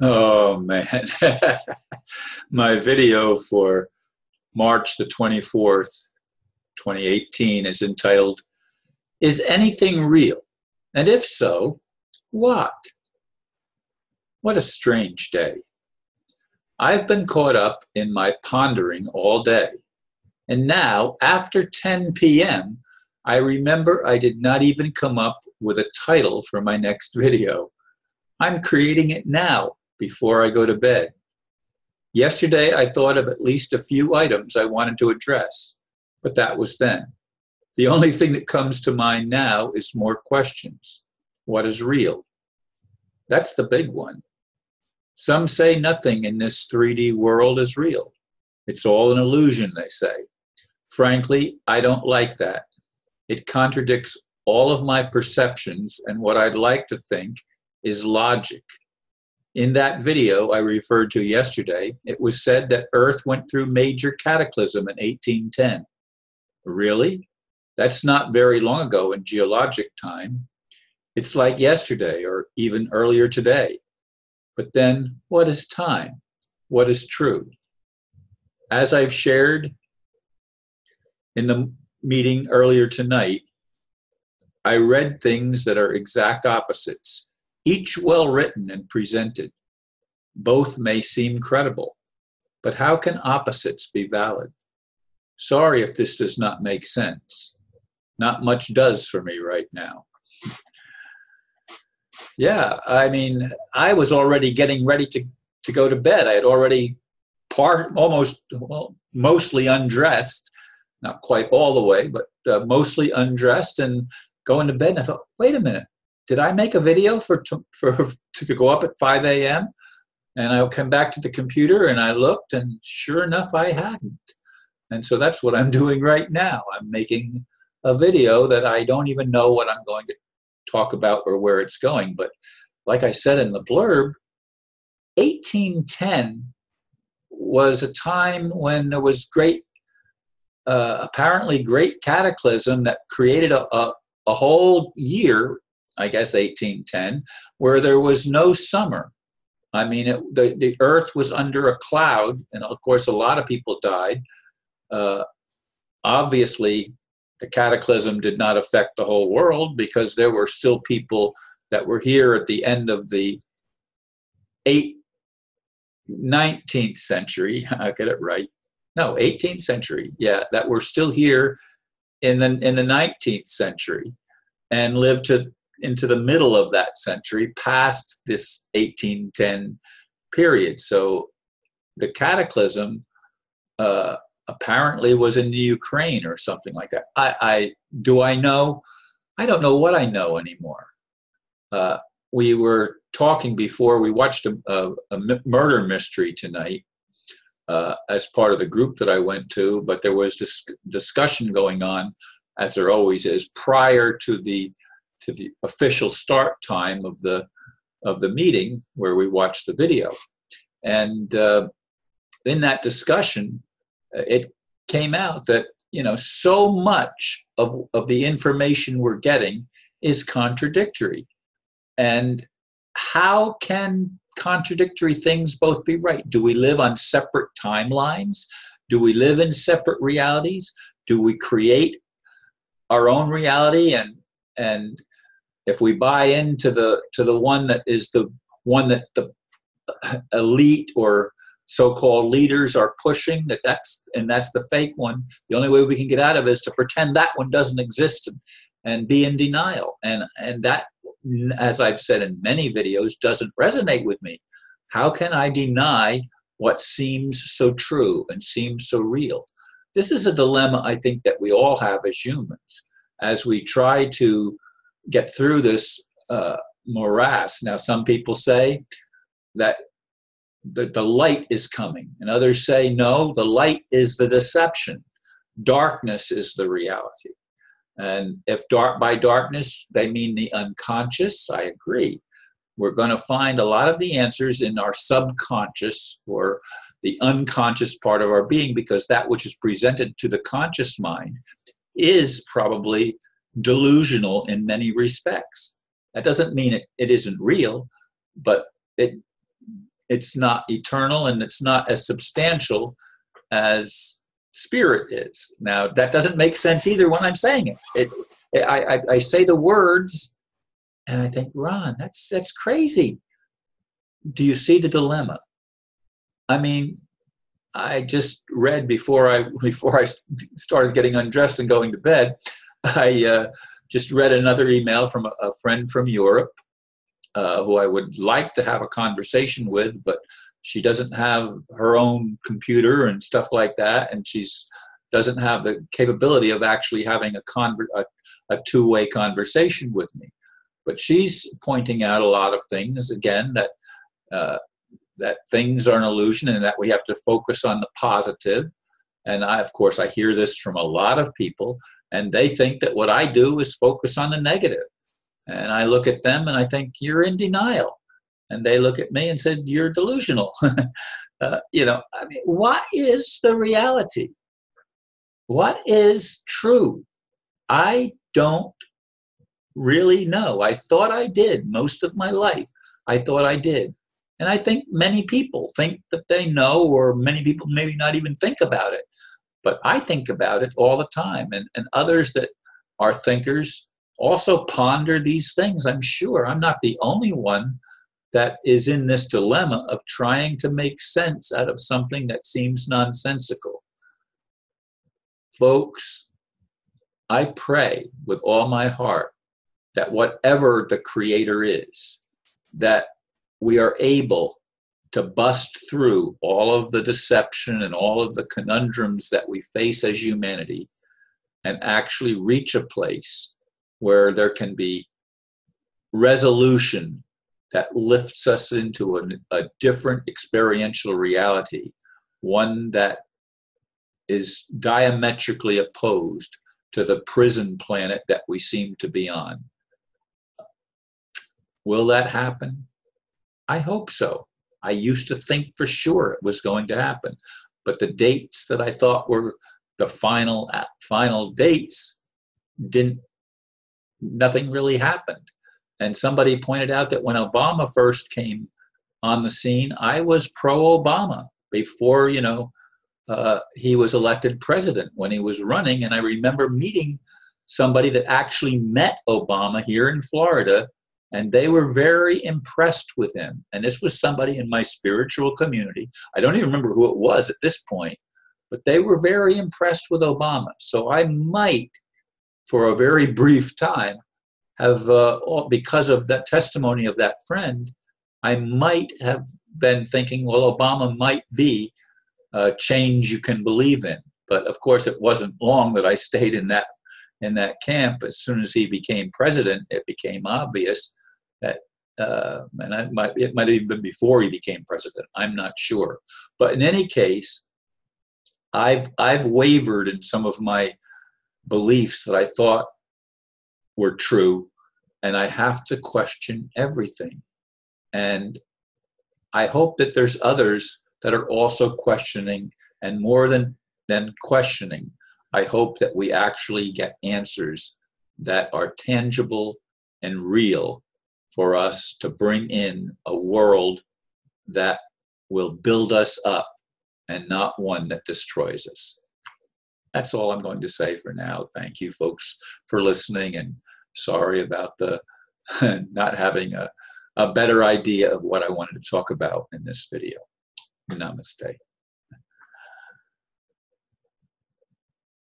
Oh man, my video for March the 24th, 2018 is entitled, Is Anything Real? And if so, what? What a strange day. I've been caught up in my pondering all day. And now, after 10 p.m., I remember I did not even come up with a title for my next video. I'm creating it now, before I go to bed. Yesterday, I thought of at least a few items I wanted to address, but that was then. The only thing that comes to mind now is more questions. What is real? That's the big one. Some say nothing in this 3D world is real. It's all an illusion, they say. Frankly, I don't like that. It contradicts all of my perceptions and what I'd like to think is logic. In that video I referred to yesterday, it was said that Earth went through major cataclysm in 1810. Really? That's not very long ago in geologic time. It's like yesterday or even earlier today. But then, what is time? What is true? As I've shared in the meeting earlier tonight, I read things that are exact opposites, each well written and presented. Both may seem credible, but how can opposites be valid? Sorry if this does not make sense. Not much does for me right now. Yeah, I mean, I was already getting ready to go to bed. I had already mostly undressed, not quite all the way, but mostly undressed and going to bed. And I thought, wait a minute, did I make a video to go up at 5 a.m.? And I come back to the computer and I looked, and sure enough, I hadn't. And so that's what I'm doing right now. I'm making a video that I don't even know what I'm going to talk about or where it's going. But like I said in the blurb, 1810 was a time when there was apparently great cataclysm that created a whole year, I guess 1810, where there was no summer. I mean, the earth was under a cloud, and of course a lot of people died. Obviously, the cataclysm did not affect the whole world because there were still people that were here at the end of the 19th century. I'll get it right. No, 18th century. Yeah, that were still here in the 19th century and lived into the middle of that century, past this 1810 period. So the cataclysm apparently was in the Ukraine or something like that. Do I know? I don't know what I know anymore. We were talking before, we watched a murder mystery tonight as part of the group that I went to, but there was this discussion going on, as there always is, prior to the official start time of the meeting where we watched the video. And in that discussion, it came out that, so much of the information we're getting is contradictory. And how can contradictory things both be right? Do we live on separate timelines? Do we live in separate realities? Do we create our own reality? And if we buy into the one that is the one that the elite or so-called leaders are pushing, that's the fake one, the only way we can get out of it is to pretend that one doesn't exist and be in denial. And that, as I've said in many videos, doesn't resonate with me. How can I deny what seems so true and seems so real? This is a dilemma I think that we all have as humans as we try to get through this morass. Now, some people say that the light is coming, and others say, no, the light is the deception. Darkness is the reality. And if by darkness they mean the unconscious, I agree. We're going to find a lot of the answers in our subconscious or the unconscious part of our being, because that which is presented to the conscious mind is probably delusional in many respects. That doesn't mean it isn't real, but it's not eternal, and it's not as substantial as spirit is. Now, that doesn't make sense either when I'm saying it. I say the words, and I think, Ron, that's crazy. Do you see the dilemma? I mean, I just read before I started getting undressed and going to bed. I just read another email from a friend from Europe who I would like to have a conversation with, but she doesn't have her own computer and stuff like that, and she's doesn't have the capability of actually having a two-way conversation with me. But she's pointing out a lot of things, again, that things are an illusion and that we have to focus on the positive. And of course, I hear this from a lot of people, and they think that what I do is focus on the negative. And I look at them and I think, you're in denial. And they look at me and said, you're delusional. I mean, what is the reality? What is true? I don't really know. I thought I did most of my life. I thought I did. And I think many people think that they know, or many people maybe not even think about it. But I think about it all the time. And others that are thinkers also ponder these things, I'm sure. I'm not the only one that is in this dilemma of trying to make sense out of something that seems nonsensical. Folks, I pray with all my heart that whatever the Creator is, that we are able to bust through all of the deception and all of the conundrums that we face as humanity and actually reach a place where there can be resolution that lifts us into a different experiential reality, one that is diametrically opposed to the prison planet that we seem to be on. Will that happen? I hope so. I used to think for sure it was going to happen, but the dates that I thought were the final dates nothing really happened. And somebody pointed out that when Obama first came on the scene, I was pro-Obama before, he was elected president, when he was running. And I remember meeting somebody that actually met Obama here in Florida, and they were very impressed with him. And this was somebody in my spiritual community. I don't even remember who it was at this point, but they were very impressed with Obama. So I might, for a very brief time, have, because of that testimony of that friend, I might have been thinking, well, Obama might be a change you can believe in. But of course, it wasn't long that I stayed in that camp. As soon as he became president, it became obvious that, and it might have even been before he became president. I'm not sure. But in any case, I've wavered in some of my beliefs that I thought were true, and I have to question everything. And I hope that there's others that are also questioning, and more than questioning, I hope that we actually get answers that are tangible and real for us to bring in a world that will build us up and not one that destroys us. That's all I'm going to say for now. Thank you, folks, for listening, and sorry about the not having a better idea of what I wanted to talk about in this video. Namaste.